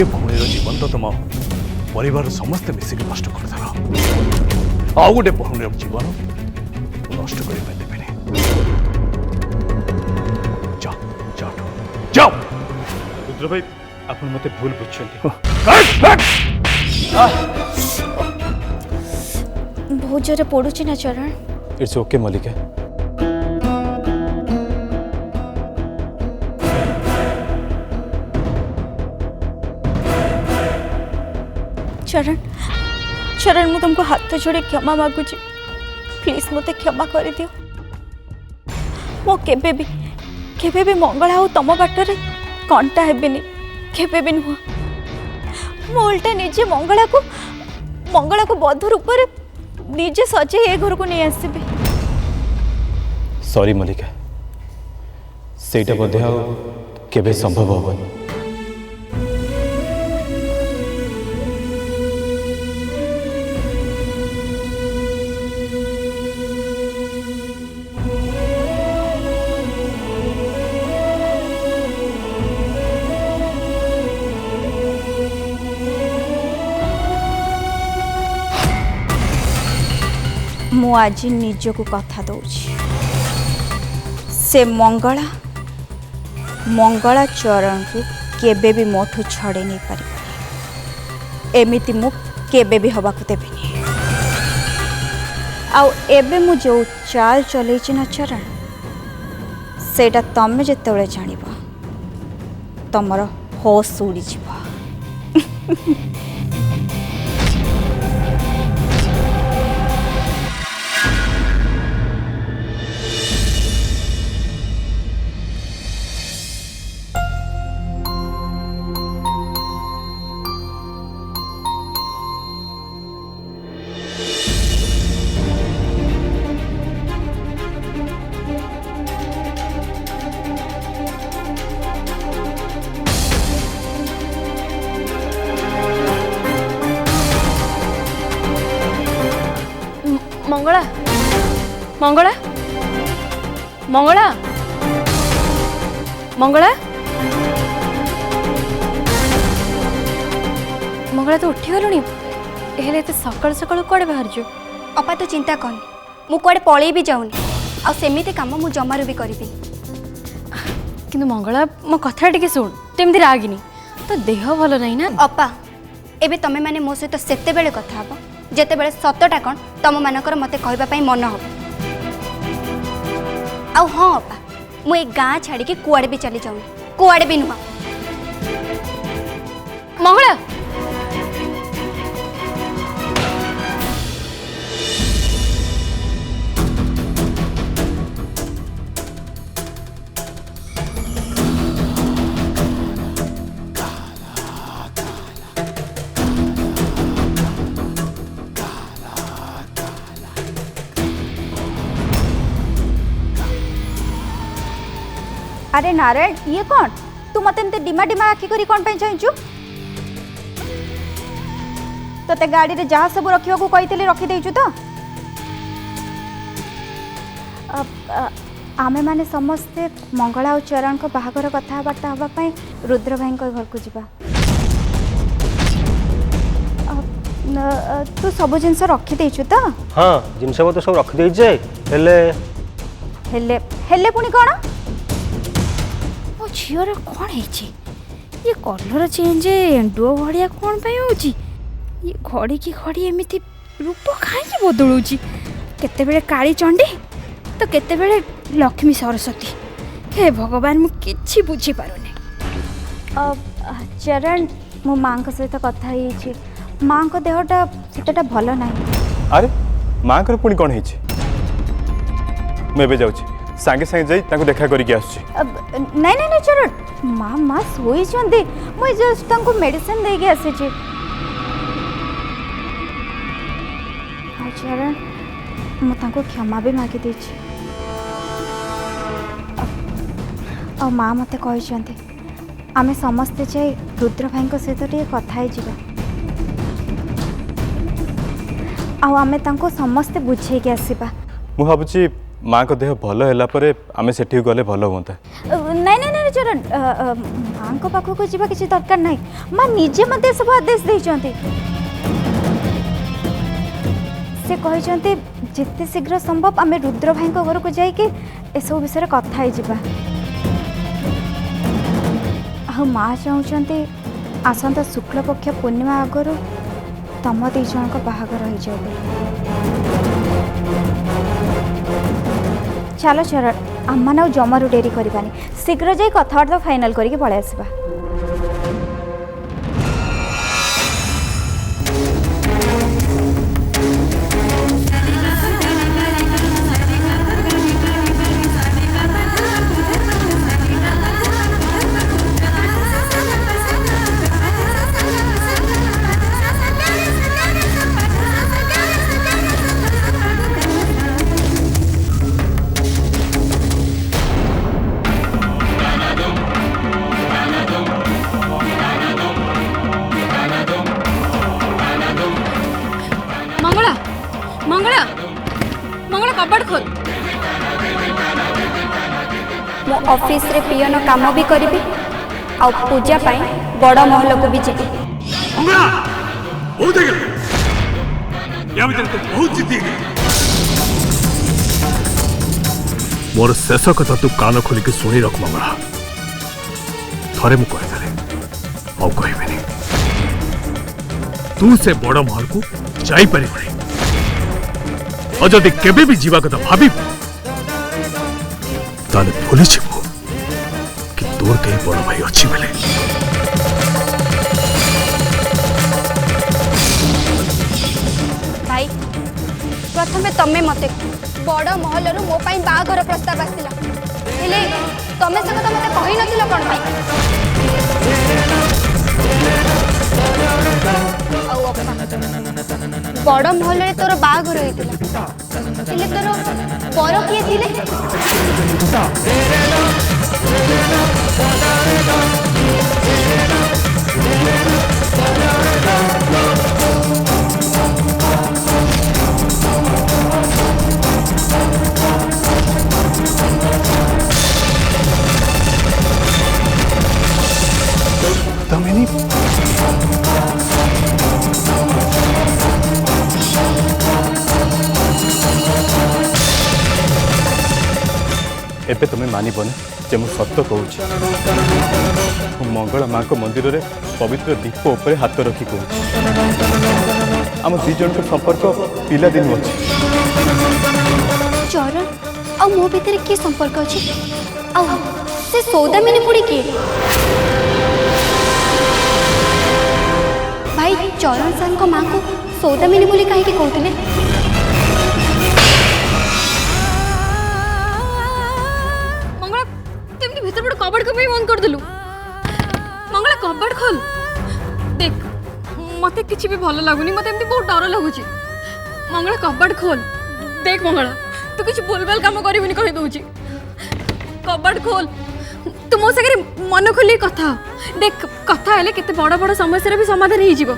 गोटे भौणीर जीवन तो तुम परिवार समस्ते मिसिक नष्ट करदेल आउ गोटे भौणीर जीवन नष्ट करदेवे जाओ जाओ जाओ रुद्र भाई आप मत भूल बुझे बहुत जोरे पड़ुची ना चरण। इट्स ओके मल्लिका चरण चरण मु तुमको हाथ जोड़े क्षमा मागुची प्लीज मते क्षमा कर दियो। मो केबे भी मंगला हो तम बाटरे कंटा हेबिनी केबे भी नुह। मो उल्टा निजे मंगला को बध रूप निजे सजे ए घर को नहीं आसबे। सॉरी मल्लिका सेटा बोधे केबे संभव होबनी। मु आज निज को कथा दौची से मंगला चरण को केबे भी मोठू छड़े नहीं पारि एमिति मु केबे भी हवा को देबिनी। आउ एबे मु जो चाल चलैछि ना चरण सेटा तमे जेतेबेले जानिबो तमर होश उड़ी जिवो। मंगला मंगला मंगला मंगला मंगला तो उठी गलुनी हेले तो सकाल सकाल कुआडे बाहर जो। अपा तो चिंता करनी मु कुआडे पळेई भी जाऊनी आ सेमिति काम मु जमारू भी करिबी। किंतु मंगला मो कथा टिके सुन तेमती रागिनी तो देह भल नहीं ना। अपा एबे तमे माने मो सहित सेते बेले कथा हबो जेते बेले सतटा कौन तम मानकर मते कहबा पई मन हो। आ हाँ अपा मु एक गाँ छाड़ी के कुआडे भी चली जाऊनी कुआडे भी नुआ। मंगला अरे नारायण ये कौन तू मत एमते डिमा डिमा आखि करी कौन पे चाहचु तते गाड़ी रे जहाँ सब रखिया को कहितले रखी देइछु तो आमे माने समस्ते मंगला और चरण को बाहागर कथा बार्ता हबा पई रुद्र भाई को घर को जिबा। तू सब जिनस रखी देइछु तो? हाँ जिनस तो सब रखी देइछे हेले हेले हेले पुनी कोन झीर कौन है ये कलर चेंज एंडुओ भाया कौन पे होची ये घड़ी की घड़ी एमती रूप कहीं बदलुची केतेबेले काली चंडी तो केतेबेले लक्ष्मी सरस्वती हे भगवान मु किछि बुझी पारुनी। चरण मो माँ सहित कथा ही माँ को देहटा सेटा भल नहीं। अरे माँ को पुणी कौन है मैं जाऊँ सांगे सांगे जाई ताको देखा करके आसुची। नहीं नहीं नहीं चरण माँ माँ सोई चंदी मुई जस्ट ताको मेडिसिन दे के आसी छी। चरण मु ताको क्षमा भी मागी दी छी और माँ मते कहि चंदी आमे समस्ते जाई रुद्र भाई को सहित टे कथा ही जिबा आ आमे ताको समस्ते बुझे के आसीबा। मु भाबुची माँ को देह भल होला परे आमे सेठी गले भल होता। नहीं नहीं नहीं चरण चरण माँ को पाखक जावा किसी दरकार नहीं माँ निजे मत सब आदेश देते से कहते जिते शीघ्र संभव आम रुद्र भाई घर को जाइए एसबू विषय कथा आ माँ चाहते आसंता शुक्ल पक्ष पूर्णिमा आगु तम दी जन बाहागर हो जाए चलो चरण आम मैंने जमारू डेरी करवानी शीघ्र जाई कथबार्ता फाइनाल करके पलि आसवा मंगला मंगला मंगला कबाड़ खोल मो ऑफिस रे पियन काम भी करी आ पूजा पाई बड़ महल को भी जीवी मंगला बहुत है या भीतर तो बहुत जिद्दी है मोर शेष कथा तू कान खोलिक शुणी रख मंगला थरे मु कहीदेली आउ कहबेनी तू से बड़ महल को जापर जदि केबे भी जीवा कथा भाव ताले भूली जीवु कि तोर कहीं बड़ भाई अच्छी बेले भाई प्रथमे तमे मते बड़ महल रु मो पाई बाघर प्रस्ताव आसिला हेले तमे से कथा मते कहि नथिलो कोन भाई बड़ महल रे तोर बाघर होइतिला हेले तोर पर किए थिले तमेनी एबे तुम्हें मानबनी जे मु सत्य कहूँ मंगला माँ को मंदिर रे पवित्र दीप उपरे हाथ रखी कहूँ आम दी जन संपर्क पिलादिन अच्छे चरण आ मो भीतर की संपर्क अछि आ से सौदामिनी पुड़ी की भाई चरण सार को माँ को सौदामिनी बोली कहीं कहते मंगला तुम भीतर बड़ कबाड़ को बंद कर देलु मंगला कबाड़ खोल देख मते किछि भी भल लागुनी मते एमती बहुत डर लागुची मंगला कबाड़ खोल देख मंगला तू किछि बोलबाल काम करिवनी कहि दउची कबाड़ खोल तू मो सगरे मन खोली कथा देख कथा हेले केते बड़ बड़ समस्या भी समाधान हो जिवो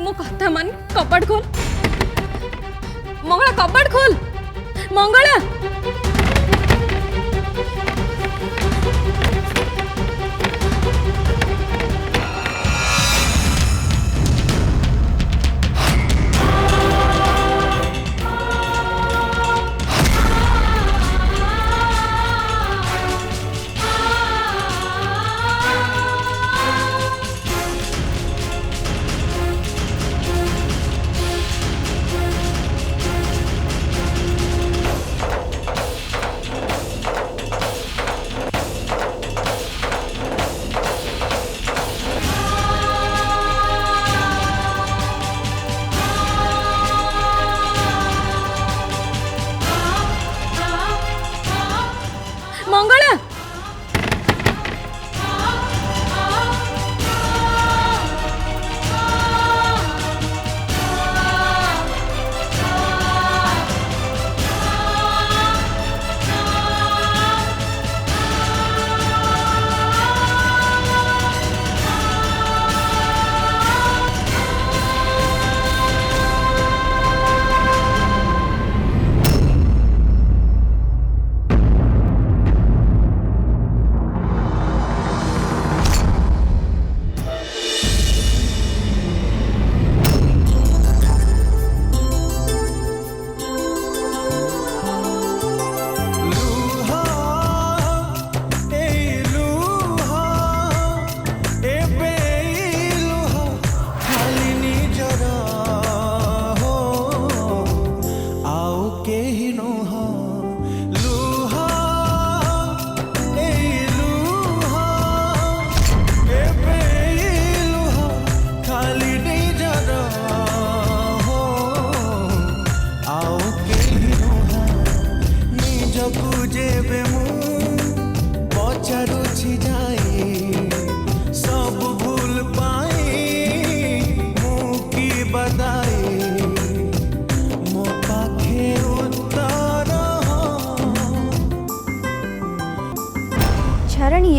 मो कथा मान कबाड़ खोल मंगला कबाड़ खोल मंगला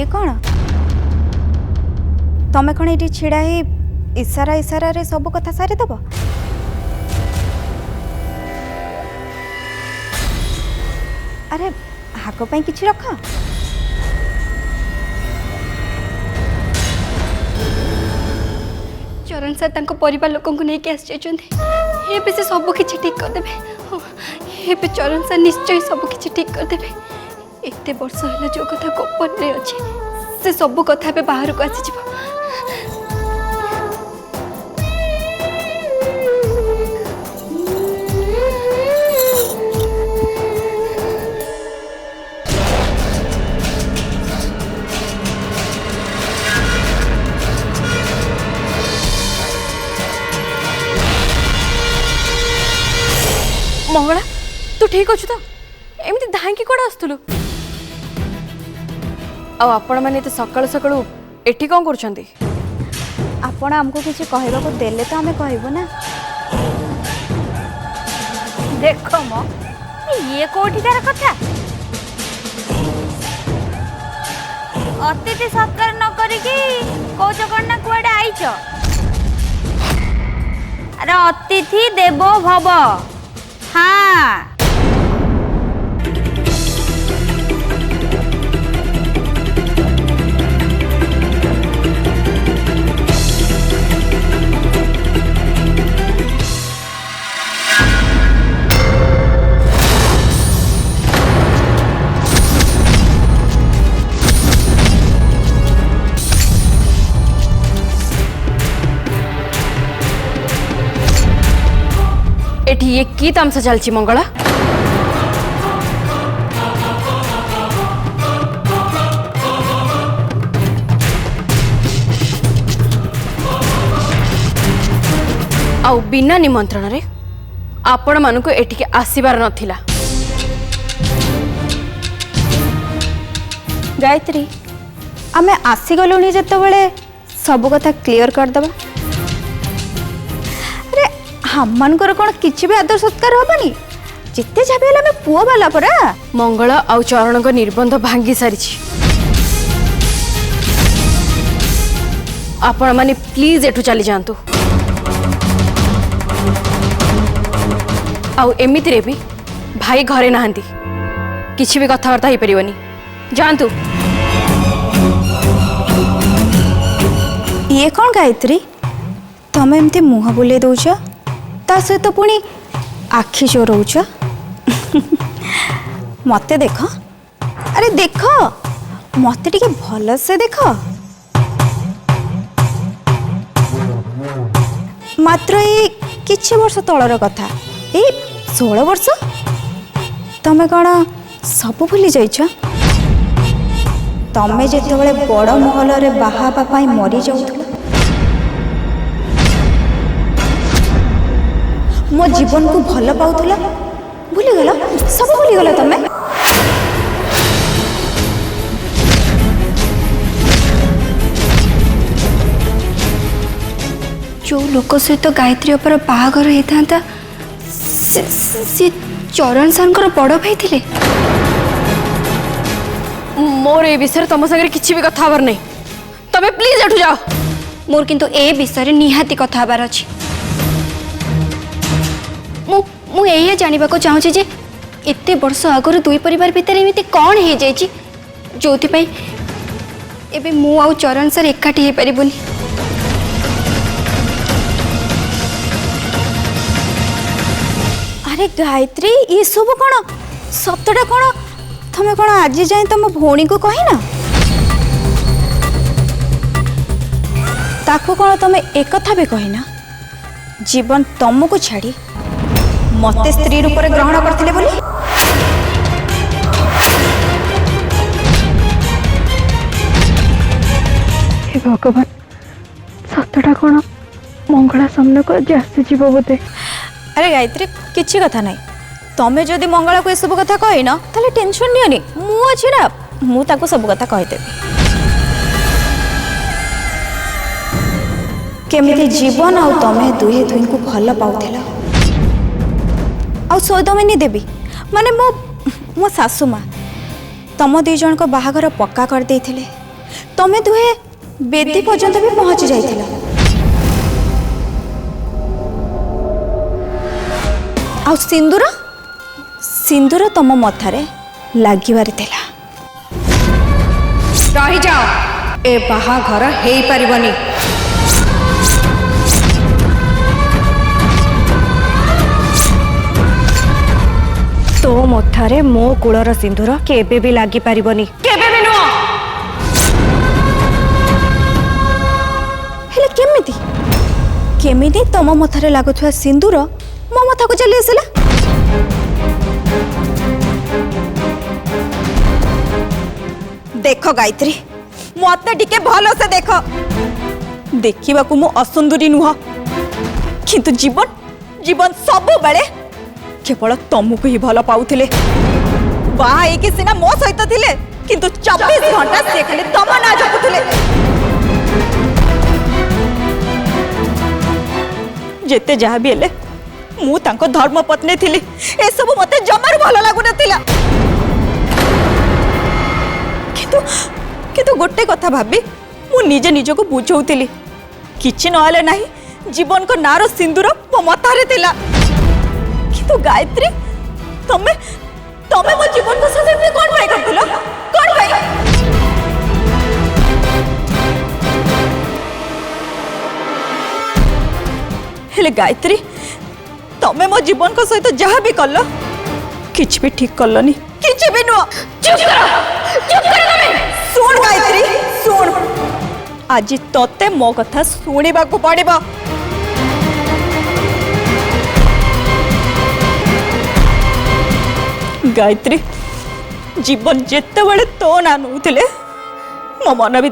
ये कौन तमें कौन ये छिड़ा ही इशारा इशारा रे सब कथा सारी दब अरे हाक पाई किछि रख चरण सर तांको परिवार लोक को नहीं आस एबे से सब किछि ठीक कर देबे एबे चरण सर निश्चय सब किछि ठीक कर देबे एते वर्ष होला जो कथा गोपन रे अछि से सब कथा पे बाहर को आसी जिवो मंगला तू ठीक अच्छु तो एमती धाईकी कौन आसलु आपण मैंने सकाळु सकाळु एठी कौन करुछंती आपण हमको किछि कहबा देले तो हमें कहबो ना देख मो ये कोठिकार कथा अतिथि सत्कार न करिकी कौच कौन ना कुआडे आइछ अरे अतिथि देवो भव हाँ एठी ये की तमसा चलची मंगला आउ बिना निमंत्रण रे आपण मानक एठी आसीबार नथिला गायत्री आमे आसी गलुनी जतबेले सब कथा क्लियर कर दबा अरे हमनकर कोन किछि भी आदर सत्कार होबनी जिते जाबे हला में पुओ वाला परा मंगला आउ चरण को निर्बंध भांगी सारिछि आपण माने प्लीज एठू चली जांतु आउ एमिति रे भी भाई घरे नहांती किछि भी कथावार्ता ही परिवनी जानतु ये कौन गायत्री तमें एमती मुह बुले दौच ता सहित पुणी आखि चोरौच मते देख अरे देख मते टिके भल से देख मात्र ये किछि वर्ष तलर कथा ए 16 वर्ष तमें कौन सब भूली जाइछ तमें जेतेबेले बड़ महल रे बाहाबा पाई मरी जाउथला मो जीवन को भल पाउथला भूली गला सब भूली गला तमें जो लोक सहित गायत्री अपर बाहागर होता से चरण सर बड़ भाई थे मोर ए विषय तुम संगे किछि भी कथा हबार नहीं तमे प्लीज एठू जाओ मोर किंतु ए विषय निहाती कथा हबार अछि मु एया जानिबा को चाहूछि जे एते वर्ष आगर दुई परिवार भितर एमिति कौन हे जाइछि जोथि पई एबे मु आउ चरण सर एकाठी हे परिबुनी अरे गायत्री ये सब कौन सतटा कौन तमें कौन आज जाए तुम भौणी को कहना ताको कौन तमें एक कथा भी कहना जीवन तुमको छाड़ी मते स्त्री रूप में ग्रहण करथिले बोली हे भगवान सतटा कौन मंगला सामने को आज आसी बोधे अरे गायत्री किछि कथा नहीं तमें जदि मंगला को सब कथा कहना ताले टेंशन नियनी मु अछि ना मु ताको सब कथा कहि देबी केमिति जीवन आ तमें दुहे दुई को भल पाउथिला आ सौदमिनी देवी माने मो सासू माँ तम दुई जन को बाहागर पक्का कर देथिले तमे दुहे बेदी पर्यंत भी पहुंची जाइथिला आ सिंदूर सिंदूर तम मथारे लागिबार थिला रही जाओ ए बाहाघर हेई परिबनी तो मथारे मो कूलर सिंदूर केबे भी लागी पारिबनी केबे भी नुह हेले केमिति केमिति तम मथारे लागुथुआ सिंदूर मो मथा को चली आसिला देख गायत्री मते टिके भलो से देख देखिबा को मु असुंदरी नुह किंतु जीवन जीवन सब बेले केवल तमको ही भल पाउथिले बाहा एक सिना मो सहित थिले किंतु 24 घंटा से खाली तम ना जपुथिले जेते जहा भी हेले मु तांको धर्म पत्नी थिली ए सब मते जमार भल लागु नथिला किंतु गोटे कथा भाबी मु निजे निजो को बुझौतिली किछि नहले नाही जीवन को नारो सिंदूर मो मतारे थिला किंतु गायत्री तमे तमे मो जीवन को साथ में कोन भाई करथिलो कोन भाई हेले गायत्री तमे मो जीवन को सहित जहा भी करलो किछि भी ठीक करलनी किछि भी नो चुप करो तमे सुन गायत्री सुन आज तोते मो कथा सुनिबा को पड़िबा गायत्री जीवन जेते बड़े तो ना नउथिले मो मन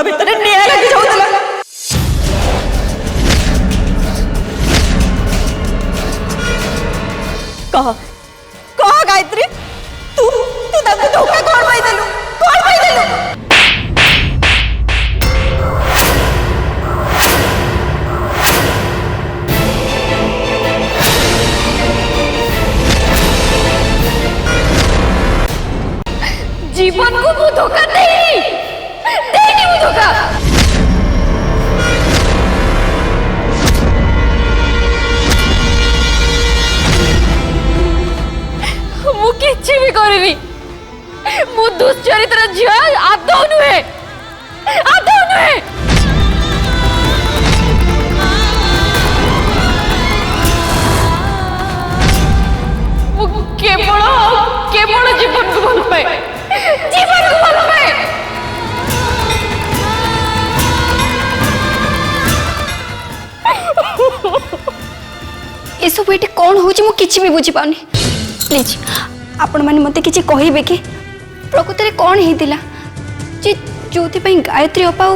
भितरे निया लगी जाउतला कह कह गायत्री तू तू ताको धोखा कोन भाई देलु जीवन को वो धोखा नहीं वो धोखा मु किछि भी करबी मु दुश्चरित्र झिया आदौ नुहे मु केवल जीवन को भल पाए ये सब ये कौन हो किसी भी बुझी पाऊनी प्लीज आपण मैंने मत कि कहे कि प्रकृत में कौन होता जे जो गायत्री अपा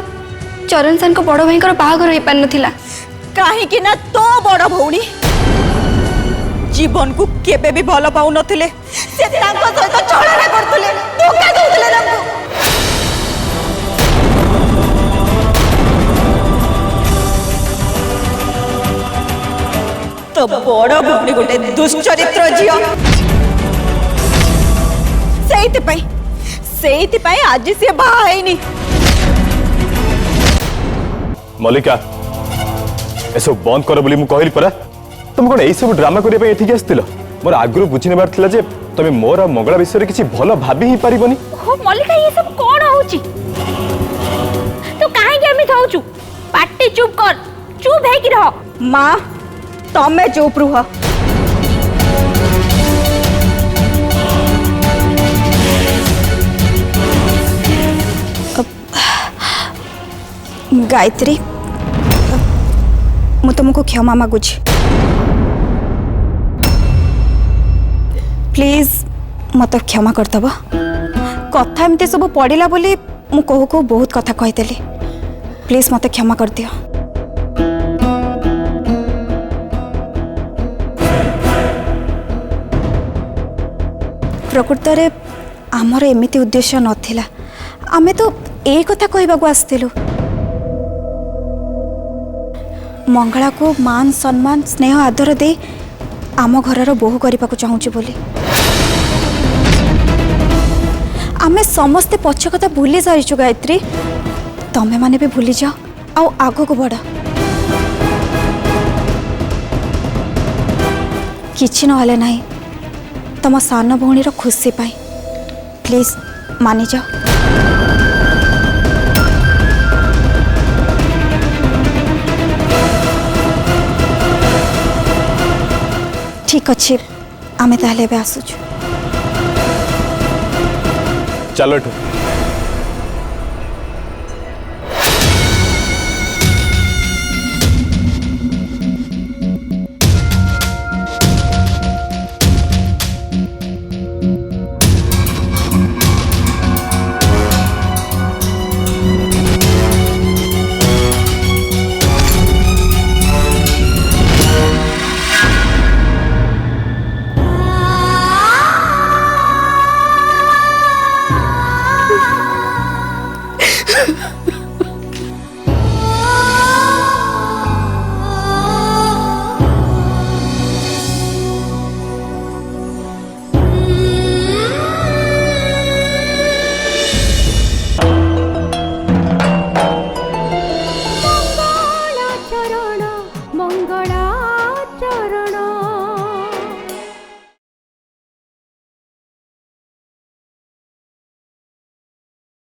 चरण सार को बड़ भाई बाहाघर हो पार नाला कहीं ना तो बड़ भौणी जीवन को केबे भी भल पाउ नथिले से तांको सहित चलना करथले धोखा दउथले तांको तो बड़ भौणी गोटे दुश्चरित्र झियो सेइति पई आज से बाहा हैनी मल्लिका एसो बंद कर बोली मु कहली परा तुम कौन सब ड्रामा करने एठिक आसतिल मोर आगु बुझी नेबार थिला जे तुम मोर आ मंगला विषय किसी भल भाभी ही पारिबनी ओ मल्लिका ये सब कौन होची तो काहे के एमित होचू पाटी चुप कर चुप है कि रह मां तमे चुप रुह गायत्री मु तुमको क्षमा मागुची प्लीज मत क्षमा करदब कथा एमती सब पड़ा बोली मु कहू कहू बहुत कथा कहीदेली प्लीज मत क्षमा कर दियो प्रकृत रे आमर एमिति उद्देश्य नथिला आमे तो ए कथा कहबा को आस्थिलु मंगला को मान सम्मान स्नेह आदर दे आम घरर बोहू करने को चाहूँ बोली आमे समस्ते पछ कथा भूली सारिछु गायत्री तमे माने भी भूली जाओ आउ आगो को बढ़ किछि नहले नाही तम सान भौणीर खुशी पाई प्लीज मानि जाओ। ठीक अच्छे आमे ताहले एबे आसुछु। चलो एठू मंगला